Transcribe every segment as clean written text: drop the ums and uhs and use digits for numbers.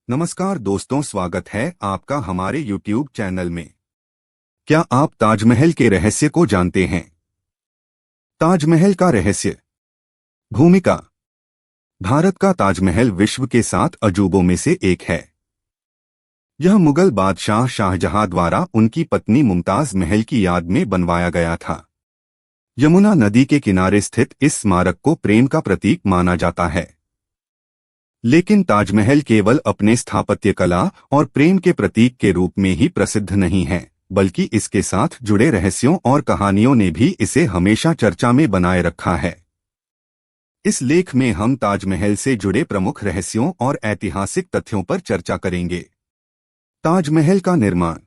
नमस्कार दोस्तों, स्वागत है आपका हमारे YouTube चैनल में। क्या आप ताजमहल के रहस्य को जानते हैं? ताजमहल का रहस्य। भूमिका। भारत का ताजमहल विश्व के 7 अजूबों में से एक है। यह मुगल बादशाह शाहजहां द्वारा उनकी पत्नी मुमताज महल की याद में बनवाया गया था। यमुना नदी के किनारे स्थित इस स्मारक को प्रेम का प्रतीक माना जाता है। लेकिन ताजमहल केवल अपने स्थापत्य कला और प्रेम के प्रतीक के रूप में ही प्रसिद्ध नहीं है, बल्कि इसके साथ जुड़े रहस्यों और कहानियों ने भी इसे हमेशा चर्चा में बनाए रखा है। इस लेख में हम ताजमहल से जुड़े प्रमुख रहस्यों और ऐतिहासिक तथ्यों पर चर्चा करेंगे। ताजमहल का निर्माण।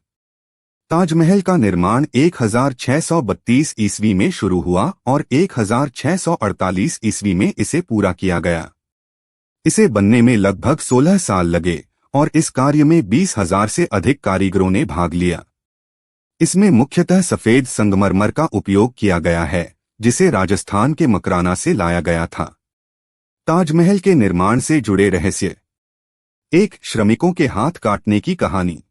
ताजमहल का निर्माण 1632 ईस्वी में शुरू हुआ और 1648 ईस्वी में इसे पूरा किया गया। इसे बनने में लगभग 16 साल लगे और इस कार्य में 20,000 से अधिक कारीगरों ने भाग लिया। इसमें मुख्यतः सफेद संगमरमर का उपयोग किया गया है, जिसे राजस्थान के मकराना से लाया गया था। ताजमहल के निर्माण से जुड़े रहस्य। 1. श्रमिकों के हाथ काटने की कहानी।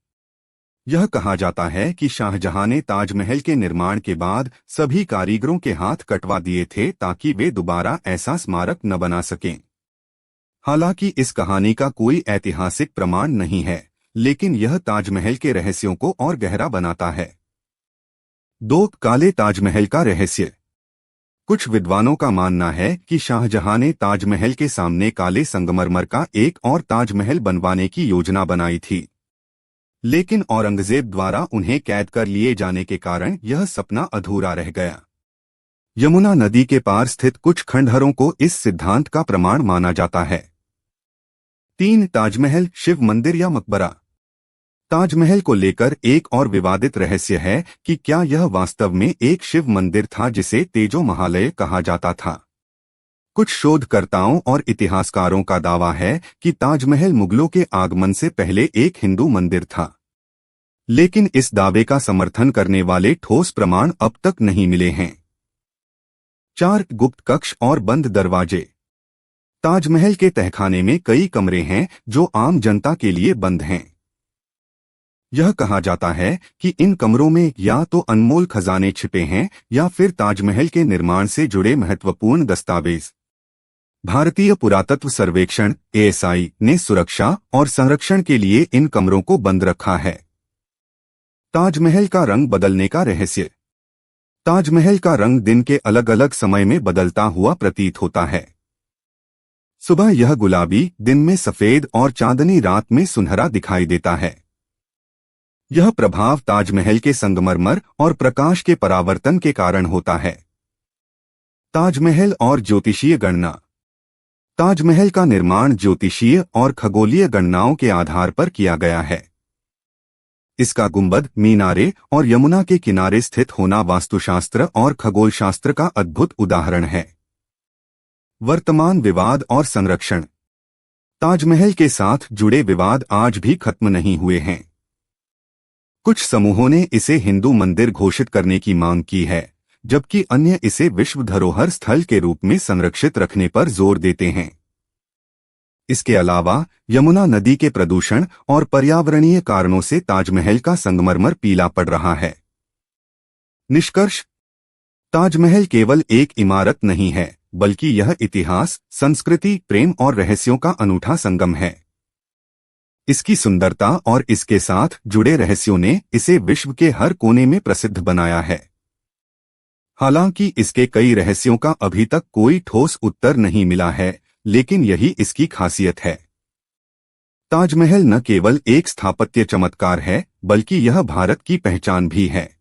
यह कहा जाता है कि शाहजहां ने ताजमहल के निर्माण के बाद सभी कारीगरों के हाथ कटवा दिए थे ताकि वे दोबारा ऐसा स्मारक न बना सकें। हालांकि इस कहानी का कोई ऐतिहासिक प्रमाण नहीं है, लेकिन यह ताजमहल के रहस्यों को और गहरा बनाता है। 2. काले ताजमहल का रहस्य। कुछ विद्वानों का मानना है कि शाहजहां ने ताजमहल के सामने काले संगमरमर का एक और ताजमहल बनवाने की योजना बनाई थी, लेकिन औरंगजेब द्वारा उन्हें कैद कर लिए जाने के कारण यह सपना अधूरा रह गया। यमुना नदी के पार स्थित कुछ खंडहरों को इस सिद्धांत का प्रमाण माना जाता है। 3. ताजमहल शिव मंदिर या मकबरा। ताजमहल को लेकर एक और विवादित रहस्य है कि क्या यह वास्तव में एक शिव मंदिर था जिसे तेजो महालय कहा जाता था। कुछ शोधकर्ताओं और इतिहासकारों का दावा है कि ताजमहल मुगलों के आगमन से पहले एक हिंदू मंदिर था, लेकिन इस दावे का समर्थन करने वाले ठोस प्रमाण अब तक नहीं मिले हैं। 4. गुप्त कक्ष और बंद दरवाजे। ताजमहल के तहखाने में कई कमरे हैं जो आम जनता के लिए बंद हैं। यह कहा जाता है कि इन कमरों में या तो अनमोल खजाने छिपे हैं या फिर ताजमहल के निर्माण से जुड़े महत्वपूर्ण दस्तावेज। भारतीय पुरातत्व सर्वेक्षण (ASI) ने सुरक्षा और संरक्षण के लिए इन कमरों को बंद रखा है। ताजमहल का रंग बदलने का रहस्य। ताजमहल का रंग दिन के अलग अलग समय में बदलता हुआ प्रतीत होता है। सुबह यह गुलाबी, दिन में सफेद और चांदनी रात में सुनहरा दिखाई देता है। यह प्रभाव ताजमहल के संगमरमर और प्रकाश के परावर्तन के कारण होता है। ताजमहल और ज्योतिषीय गणना। ताजमहल का निर्माण ज्योतिषीय और खगोलीय गणनाओं के आधार पर किया गया है। इसका गुंबद, मीनारे और यमुना के किनारे स्थित होना वास्तुशास्त्र और खगोलशास्त्र का अद्भुत उदाहरण है। वर्तमान विवाद और संरक्षण। ताजमहल के साथ जुड़े विवाद आज भी खत्म नहीं हुए हैं। कुछ समूहों ने इसे हिंदू मंदिर घोषित करने की मांग की है, जबकि अन्य इसे विश्व धरोहर स्थल के रूप में संरक्षित रखने पर जोर देते हैं। इसके अलावा यमुना नदी के प्रदूषण और पर्यावरणीय कारणों से ताजमहल का संगमरमर पीला पड़ रहा है। निष्कर्ष। ताजमहल केवल एक इमारत नहीं है, बल्कि यह इतिहास, संस्कृति, प्रेम और रहस्यों का अनूठा संगम है। इसकी सुंदरता और इसके साथ जुड़े रहस्यों ने इसे विश्व के हर कोने में प्रसिद्ध बनाया है। हालांकि इसके कई रहस्यों का अभी तक कोई ठोस उत्तर नहीं मिला है, लेकिन यही इसकी खासियत है। ताजमहल न केवल एक स्थापत्य चमत्कार है, बल्कि यह भारत की पहचान भी है।